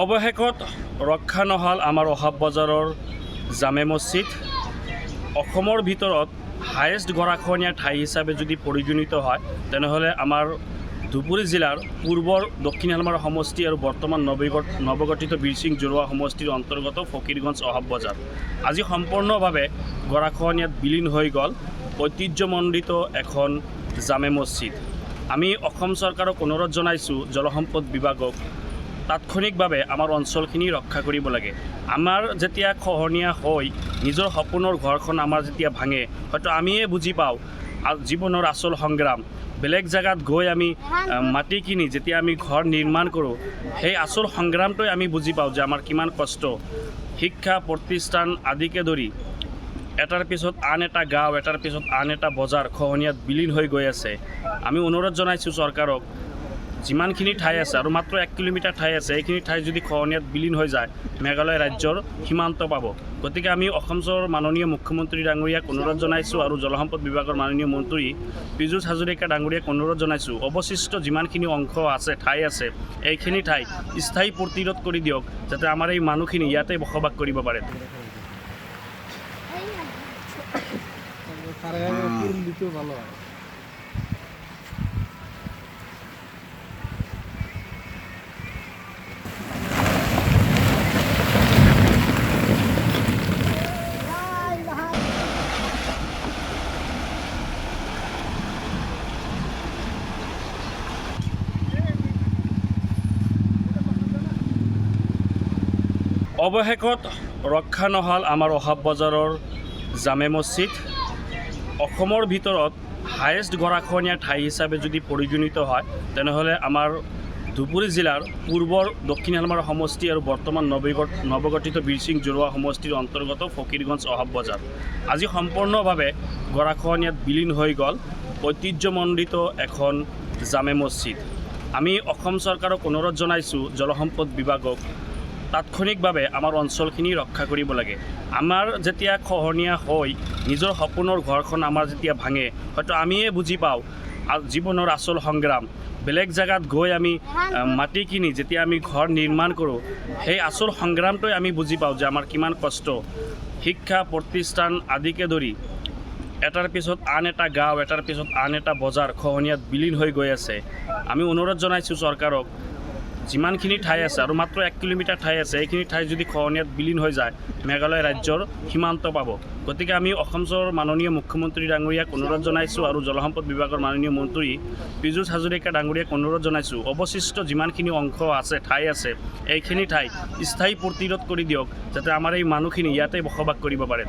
অৱশেষত ৰক্ষা নহ'ল আমাৰ অহাব বজাৰৰ জামে মছজিদ। অসমৰ ভিতৰত হায়েষ্ট গৰাখহনীয়া ঠাই হিচাপে যদি পৰিগণিত হয় তেনেহ'লে আমাৰ ধুবুৰী জিলাৰ পূৰ্বৰ দক্ষিণ শালমাৰা সমষ্টি আৰু বৰ্তমান নৱগঠিত বীৰসিং জৰুৱা সমষ্টিৰ অন্তৰ্গত ফকীৰগঞ্জ অহাব বজাৰ আজি সম্পূৰ্ণভাৱে গৰাখহনীয়াত বিলীন হৈ গ'ল ঐতিহ্যমণ্ডিত এখন জামে মছজিদ। আমি অসম চৰকাৰক অনুৰোধ জনাইছোঁ, জলসম্পদ বিভাগক তাৎক্ষণিকভাৱে আমাৰ অঞ্চলখিনি ৰক্ষা কৰিব লাগে। আমাৰ যেতিয়া খহনীয়া হৈ নিজৰ সপোনৰ ঘৰখন আমাৰ যেতিয়া ভাঙে, হয়তো আমিয়ে বুজি পাওঁ জীৱনৰ আচল সংগ্ৰাম। বেলেগ জেগাত গৈ আমি মাটি কিনি যেতিয়া আমি ঘৰ নিৰ্মাণ কৰোঁ, সেই আচল সংগ্ৰামটোৱে আমি বুজি পাওঁ যে আমাৰ কিমান কষ্ট। শিক্ষা প্ৰতিষ্ঠান আদিকে ধৰি এটাৰ পিছত আন এটা গাঁও, এটাৰ পিছত আন এটা বজাৰ খহনীয়াত বিলীন হৈ গৈ আছে। আমি অনুৰোধ জনাইছোঁ চৰকাৰক, যিমানখিনি ঠাই আছে আৰু মাত্ৰ 1 কিলোমিটাৰ ঠাই আছে, এইখিনি ঠাই যদি খহনীয়াত বিলীন হৈ যায় মেঘালয় ৰাজ্যৰ সীমান্ত পাব। গতিকে আমি অসমৰ মাননীয় মুখ্যমন্ত্ৰী ডাঙৰীয়াক অনুৰোধ জনাইছোঁ আৰু জলসম্পদ বিভাগৰ মাননীয় মন্ত্ৰী পীযুষ হাজৰিকা ডাঙৰীয়াক অনুৰোধ জনাইছোঁ, অৱশিষ্ট যিমানখিনি অংশ আছে, ঠাই আছে, এইখিনি ঠাই স্থায়ী প্ৰতিৰোধ কৰি দিয়ক, যাতে আমাৰ এই মানুহখিনি ইয়াতে বসবাস কৰিব পাৰে। অৱশেষত ৰক্ষা নহ'ল আমাৰ অহাব বজাৰৰ জামে মছজিদ। অসমৰ ভিতৰত হায়েষ্ট গৰাখহনীয়া ঠাই হিচাপে যদি পৰিগণিত হয় তেনেহ'লে আমাৰ ধুবুৰী জিলাৰ পূৰ্বৰ দক্ষিণ শালমাৰা সমষ্টি আৰু বৰ্তমান নৱগঠিত বীৰসিং জৰুৱা সমষ্টিৰ অন্তৰ্গত ফকীৰগঞ্জ অহাব বজাৰ আজি সম্পূৰ্ণভাৱে গৰাখহনীয়াত বিলীন হৈ গ'ল ঐতিহ্যমণ্ডিত এখন জামে মছজিদ। আমি অসম চৰকাৰক অনুৰোধ জনাইছোঁ, জলসম্পদ বিভাগক তাৎক্ষণিকভাৱে আমাৰ অঞ্চলখিনি ৰক্ষা কৰিব লাগে। আমাৰ যেতিয়া খহনীয়া হৈ নিজৰ সপোনৰ ঘৰখন আমাৰ যেতিয়া ভাঙে, হয়তো আমিয়ে বুজি পাওঁ জীৱনৰ আচল সংগ্ৰাম। বেলেগ জেগাত গৈ আমি মাটি কিনি যেতিয়া আমি ঘৰ নিৰ্মাণ কৰোঁ, সেই আচল সংগ্ৰামটোৱে আমি বুজি পাওঁ যে আমাৰ কিমান কষ্ট। শিক্ষা প্ৰতিষ্ঠান আদিকে ধৰি এটাৰ পিছত আন এটা গাঁও, এটাৰ পিছত আন এটা বজাৰ খহনীয়াত বিলীন হৈ গৈ আছে। আমি অনুৰোধ জনাইছোঁ চৰকাৰক, যিমানখিনি ঠাই আছে আৰু মাত্ৰ 1 কিলোমিটাৰ ঠাই আছে, এইখিনি ঠাই যদি খহনীয়াত বিলীন হৈ যায় মেঘালয় ৰাজ্যৰ সীমান্ত পাব। গতিকে আমি অসমৰ মাননীয় মুখ্যমন্ত্ৰী ডাঙৰীয়াক অনুৰোধ জনাইছোঁ আৰু জলসম্পদ বিভাগৰ মাননীয় মন্ত্ৰী পীযুষ হাজৰিকা ডাঙৰীয়াক অনুৰোধ জনাইছোঁ, অৱশিষ্ট যিমানখিনি অংশ আছে, ঠাই আছে, এইখিনি ঠাই স্থায়ী প্ৰতিৰোধ কৰি দিয়ক, যাতে আমাৰ এই মানুহখিনি ইয়াতে বসবাস কৰিব পাৰে।